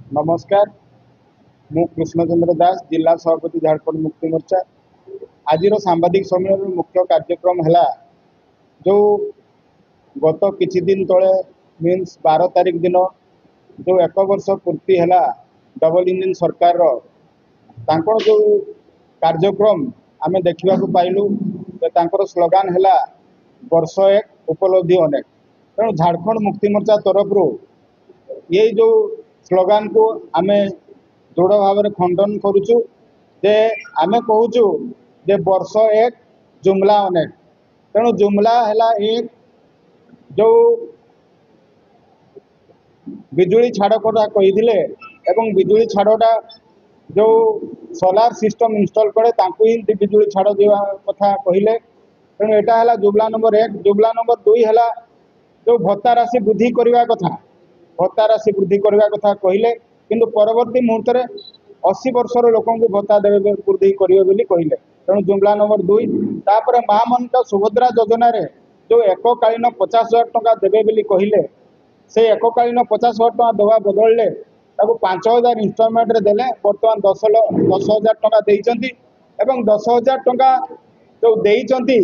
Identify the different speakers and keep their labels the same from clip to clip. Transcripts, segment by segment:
Speaker 1: नमस्कार। मु कृष्णचंद्र दास जिला सभापति झारखंड मुक्ति मोर्चा। आज सांबादिक सम्मेलन मुख्य कार्यक्रम है जो गत किछि दिन तले मीन्स 12 तारिख दिन जो 1 वर्ष पूर्ति है डबल इंजिन सरकार जो कार्यक्रम आमे देखा पाइलु। स्लोगान है वर्ष एक उपलब्धि अनेक। तेणु झारखंड मुक्ति मोर्चा तरफ ये जो स्लोगान को आमे दृढ़ भाव में खंडन करुचु जे आमे कहूचु जे वर्ष एक जुमला अनेक। तेणु जुमला है एक जो बिजुली छाड़ कथा कही एवं बिजुली छाड़टा जो सोलार सिस्टम इंस्टॉल करे तांकु ही बिजुली छाड़ देवा कथा कहले। तेणु यहाँ है जुमला नंबर 1। जुमला नंबर 2 है जो भत्ता राशि वृद्धि करने कथा। भत्ता राशि वृद्धि करने कथा कहले किंतु परवर्ती मुहूर्त में 80 वर्षर लोक भत्ता देवे वृद्धि करेंगे कहले। तेणु जुमला नंबर 2। तापर माँ मन सुभद्रा योजना रे जो एककालीन 50,000 टंका देवे बोली कहले से एककालीन 50,000 टंका देवा बदलले 5,000 इन्स्टलमेंट रे देले। बर्तमान 10,000 टंका देइचंती एवं 10,000 टंका जो देइचंती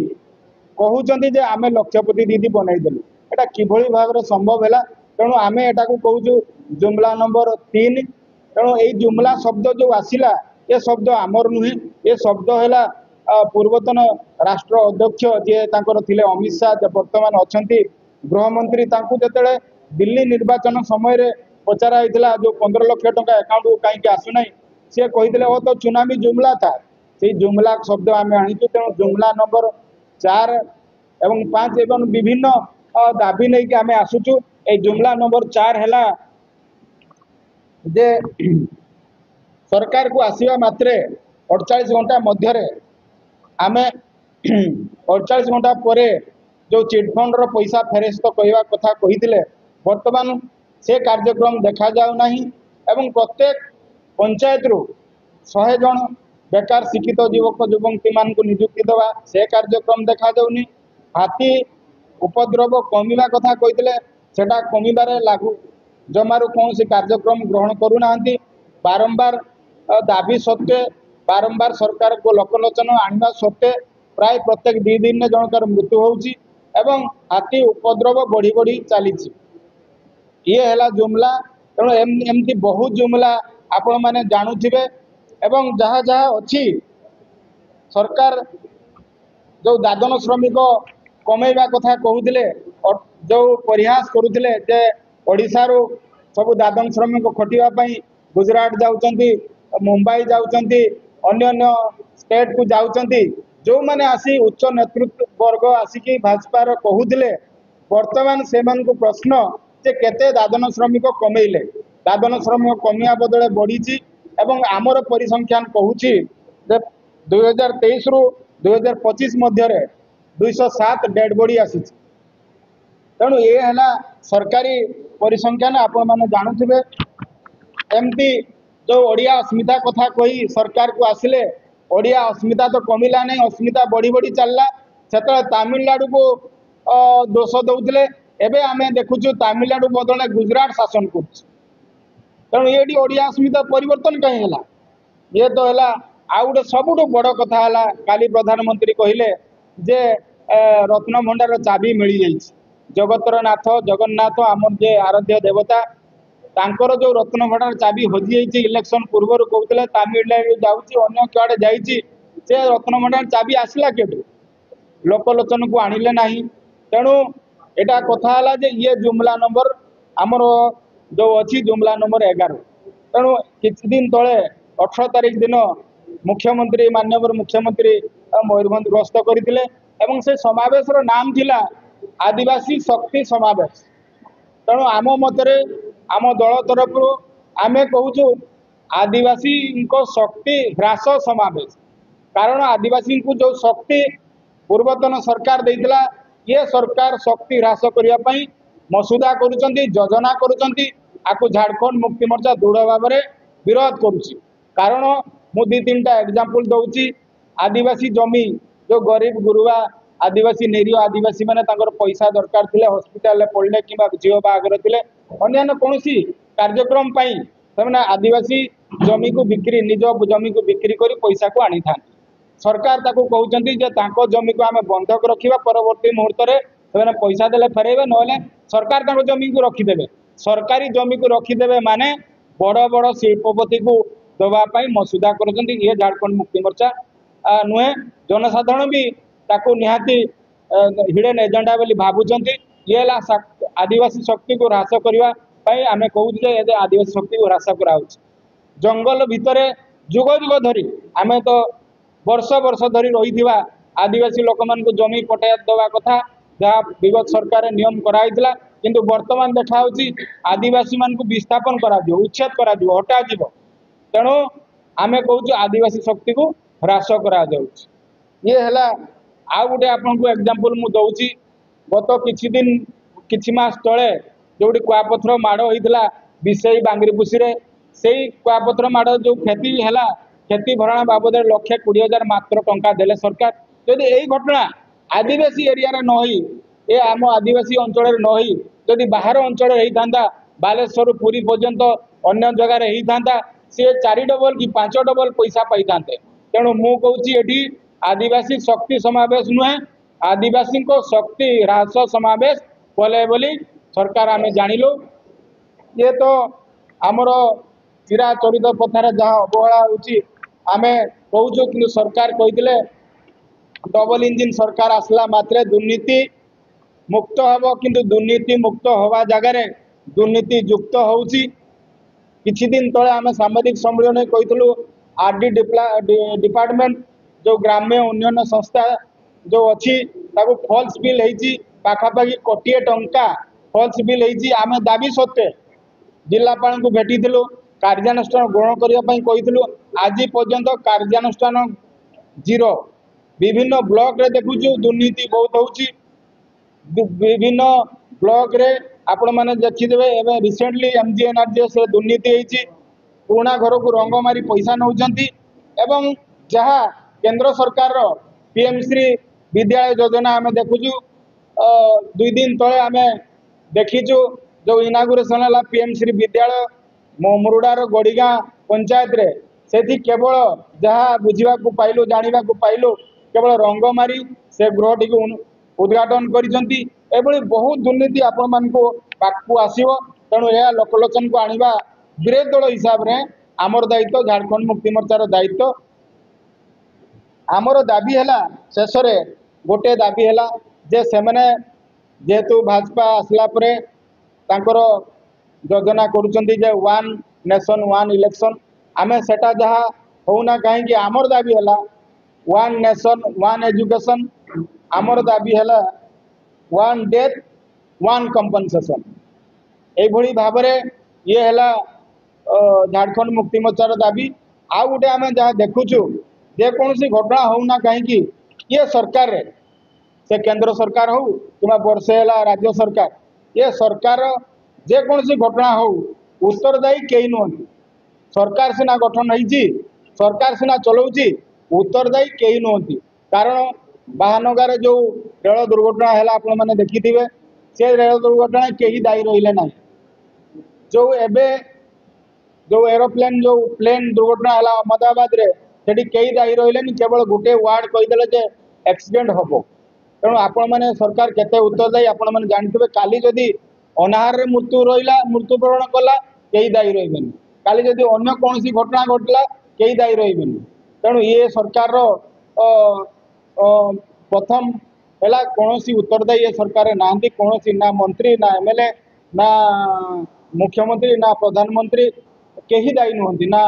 Speaker 1: कहउचंती जे आमे लक्षपति दीदी बनाई देलु। एटा किभଳି भाव रे संभव हैला। तेणु आमे एटा को कहउचु जुमला नंबर 3। तेणु यही जुमला शब्द जो आसिला ये शब्द आमर नुहे। ये शब्द है पूर्वतन राष्ट्र अध्यक्ष जे तांकर थिले अमित शाह जे वर्तमान अछंती गृहमंत्री तांकु जेतेले दिल्ली निर्वाचन समय रे पचारा होता जो 15 लाख टंका अकाउंट को कहीं आसुना सी कही ओ तो चुनावी जुमला था। से जुमला शब्द आम आनीचु। तेणु जुमला नंबर 4 एवं 5 एवं विभिन्न दाबी नहीं कि आम आसुचु। ए जुमला नंबर 4 है जे सरकार को आसवा मात्रे 48 घंटा मध्य आमे 48 घंटा पर जो चिटफंड रो पैसा फेरस्त कहवा कथा कही वर्तमान से कार्यक्रम देखा जाऊ नहीं। एवं प्रत्येक पंचायत रु 100 जन बेकार शिक्षित युवक युवती मान को नियुक्ति देवा से कार्यक्रम देखा जाऊनी। हाथी उपद्रव कमिवा कथा कही सेटा कमिबारे लागू जमारू कौन से कार्यक्रम ग्रहण करूना। बारंबार दाबी सत्वे बारंबार सरकार को लोकलोचन आनवा सत्वे प्राय प्रत्येक 2 दिन में जनकर मृत्यु होउची एवं हाथी उपद्रव बढ़ी बढ़ी चली। ये है जुमला। तेणु एमती बहुत जुमला आपण मैंने जानूथिबे एवं जहाँ जहाँ अच्छी सरकार जो दादन श्रमिक कमेवा कथा कहते जो परिहास करुले जे ओडिशा रो सब दादन श्रमिक खटिवाई गुजरात जाउचंती मुंबई जाउचंती अन्य अन्य स्टेट को जाउचंती जो माने आसी उच्च नेतृत्व वर्ग आसिकी भाजपा कहूले वर्तमान से प्रश्न जे केते दादन श्रमिक कमेले। दादन श्रमिक कमिया बदले बढ़ी एवं आमर परिसंख्यान कहूची 2023 रु 2025 मध्य 207 डेड बॉडी आसी। तेणु ये है सरकारी परिसंख्यान आपण मैंने जानूथिबे। एमती जो ओडिया अस्मिता कथा कही सरकार को आसिले ओडिया अस्मिता तो कमिला नहीं, अस्मिता बढ़ी बढ़ी चलला। से तमिलनाडु को दोष दौले एवं आम देखुचु तमिलनाडु बदले गुजरात शासन कर। तेणु ये ओडिया अस्मिता परिवर्तन कहीं है ये तो है आ गए सबुठ बड़ कथा है काली प्रधानमंत्री कहले जे रत्न भंडार चाबी मिल जाइए। जगतर नाथ जगन्नाथ आमर जे आराध्य देवता तांकर जो रत्न भंडार चाबी हजि जाइए इलेक्शन पूर्व कहते तमिलनाडु जाऊँगी अन्य कड़े जा रत्न भंडार चाबी आसला के लोकलोचन को आणिले ना। तेणु एटा कथा है जे ये जुमला नंबर आमर जो अच्छी जुमला नंबर 11। तेणु किछि दिन तले 18 तारिख दिन मुख्यमंत्री माननीय मुख्यमंत्री मयूरभंज गस्त करते से समावेश नाम थिला आदिवासी शक्ति समावेश। तेणु आम मतरे आम दल तरफ आमे कहूचु आदिवासी शक्ति ह्रास समावेश। कारण आदिवासी को जो शक्ति पूर्वतन सरकार देइतला ये सरकार शक्ति ह्रास करने मसुदा करुचंती योजना करुचंती आकु झारखंड मुक्ति मोर्चा दृढ़ भाव में विरोध करुच्ची। कारण मु 2-3टा एग्जांपल दउची। आदिवासी जमी जो गरीब गुरुवा आदिवासी निरीह आदिवासी माने तांकर पैसा दरकार थिले हॉस्पिटल पड़े कि झील बागर थिले अन्य कौन कार्यक्रम ସେମାନେ आदिवासी जमी को बिक्री निज जमी को बिक्री कर पैसा को आनी था सरकार ताको कहउचंती जे ताको जमी को आमे बंधक रखिबा परवर्ती मुहूर्त रे ସେମାନେ पैसा देले फेरेबे नहले सरकार ताको जमी को रखिदेबे सरकारी जमी को रखिदेबे माने बड़ बड़ शिल्पपति को दबा पाई मसुदा करचंती ये झारखंड मुक्ति मोर्चा नुहे जनसाधारण भी ताको निहाती हिडन एजेंडा बोली भाबुचंती ये ला आदिवासी शक्ति को ह्रास करबा पाई आमे कहू जे आदिवासी शक्ति को ह्रास कराउछ जंगल भितरे जुग जुग धरी आमे तो वर्ष वर्ष धरी रही आदिवासी लोक मान को जमी पटाया दवा कथा जहाँ विगत सरकार नियम कराइला किंतु वर्तमान देखा आदिवासी मान को विस्थापन करा उच्छेद करा हटा जीव तेणु आमे कहूँ आदिवासी शक्ति को ह्रास करा ये है आउ गोटे आपन को एग्जांपल मु दउची गत किछि दिन किछि मास तळे जोडी कुआपथर माड़ होइतला विषय बांगरीपुसी रे सेई कुआपथर माड़ जो खेती हैला खेती भरणा बाबद 1,20,000 मात्र टंका देले सरकार यदि एई घटना आदिवासी एरिया रे नही ए आम आदिवासी अंचल रे नही यदि बाहर अंचल रे थांदा बालेश्वर पुरी पर्यंत अन्य जगह रे थांदा से 4 डबल कि 5 डबल पैसा पाई थांते तेणु मु कहूची एठी आदिवासी शक्ति समावेश नुहे आदिवासी को शक्ति ह्रास समावेश कले बोली सरकार आमे जानिलु ये तो आमर चिराचरित पथार जहाँ अवहेला होची आमे कहूछु कि सरकार कहितले डबल इंजिन सरकार आसला मात्रे दुर्नीति मुक्त हबो किंतु दुर्नीति मुक्त हवा जगह रे दुर्नीति युक्त होउची किछि दिन तळे आमे सामाजिक सम्मेलन कहितलु आरडी डिपार्टमेंट जो ग्राम्य उन्नयन संस्था जो अच्छी ताको फॉल्स बिल हेची पाखापाखि कोटिए टंका फॉल्स बिल हेची आमे दाबी सत्ते जिलापाल को भेटिथिलु कार्यानुष्ठान ग्रहण करिया पई कहिथिलु आज पर्यंत कार्यानुष्ठान जीरो विभिन्न ब्लॉक रे देखुछु दुर्नीति बहुत होची विभिन्न ब्लॉक रे आपण माने देखिदेबे एबे रिसेंटली एमजीएनआरजीएस रे दुर्नीति हेची पुराना घर को रंग मारी पैसा नौचंती एवं जहाँ केंद्र सरकार रो पीएम श्री विद्यालय योजना आमे देखुछु 2 दिन तळे आमे देखिछु जो इनागुरेशन है पीएम श्री विद्यालय मुरुडार गड़ीगा पंचायत रे सेठी केवल जहाँ बुझा पाइलु जाना पाइलु केवल रंग मारी से गृहटी को उद्घाटन करिसंती एभली बहुत दुर्नीति आपण मानको पाकु आसीबो तेणु यह लोकलोचन को आनिबा विरोधी दल हिसाब रे आमर दायित्व झारखंड मुक्ति मोर्चार दायित्व आमर दाबी है शेष गोटे दाबी है जे सेमने जेहेतु भाजपा आसला परे तांकर योजना करुचंती जे 1 नेशन 1 इलेक्शन आमे सेटा जहाँ होना कहीं आमर दाबी है 1 नेशन 1 एजुकेशन आमर दाबी है 1 डेथ 1 कंपनसेशन यही भाव ये है झारखंड मुक्ति मोर्चार दाबी आउ गोटे आम जहाँ देखुचु जेकोसी घटना होना कहीं ये सरकार रे से केंद्र सरकार हो कि वर्षे है राज्य सरकार ये सरकार जेकोसी घटना हो उत्तरदायी कई नुहति सरकार सीना गठन होती सरकार सीना चलाउची उत्तरदायी कई नुहति कारण बाहानगार जो रेल दुर्घटना है आपण मैंने देखिथे से रेल दुर्घटना कहीं दायी रहिले ना जो एबे जो एरोप्लेन जो प्लेन दुर्घटना है अहमदाबाद रे सेठी कई दायी रहिले केवल गोटे वार्ड कहीदेले जे एक्सीडेंट हम तेणु आपण मैंने सरकार केते उत्तरदायी आपण मैंने जानते काली जदि अनाहार रे मृत्यु रहा मृत्युवरण कला कई दायी रही काली जदि अन्य कौन घटना घटला कई दायी रही तेणु ये सरकार प्रथम है कौन उत्तरदायी ये सरकार ना कौन ना मंत्री ना एमएलए ना मुख्यमंत्री ना प्रधानमंत्री कहीं दायी नुहति ना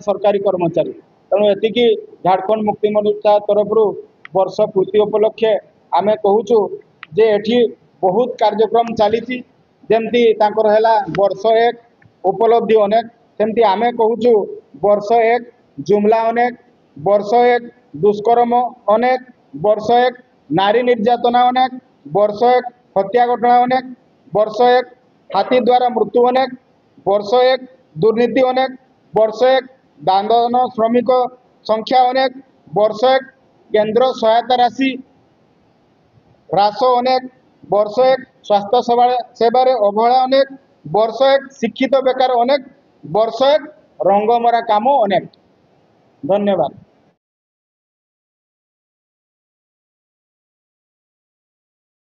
Speaker 1: सरकारी कर्मचारी तेणु एतिकी झारखंड मुक्ति मोर्चा तरफ वर्ष पूर्ति उपलक्षे आमे कहूचु जे एठी बहुत कार्यक्रम चली जमती है वर्ष 1 उपलब्धि अनेक सेमती आमे कहूचु वर्ष 1 जुमला अनेक वर्ष 1 दुष्कर्म अनेक वर्ष 1 नारी निर्यातना अनेक वर्ष 1 हत्या घटना अनेक वर्ष 1 हाथी द्वारा मृत्यु अनेक वर्ष 1 दुर्नीति अनेक वर्ष 1 दादन श्रमिक संख्या अनेक वर्ष 1 केंद्र सहायता राशि ह्रास अनेक वर्ष 1 स्वास्थ्य सेवा अवहेला अनेक वर्ष 1 शिक्षित बेकार अनेक ବର୍ଷ ରଙ୍ଗମରା କାମ ଅନେକ। ଧନ୍ୟବାଦ।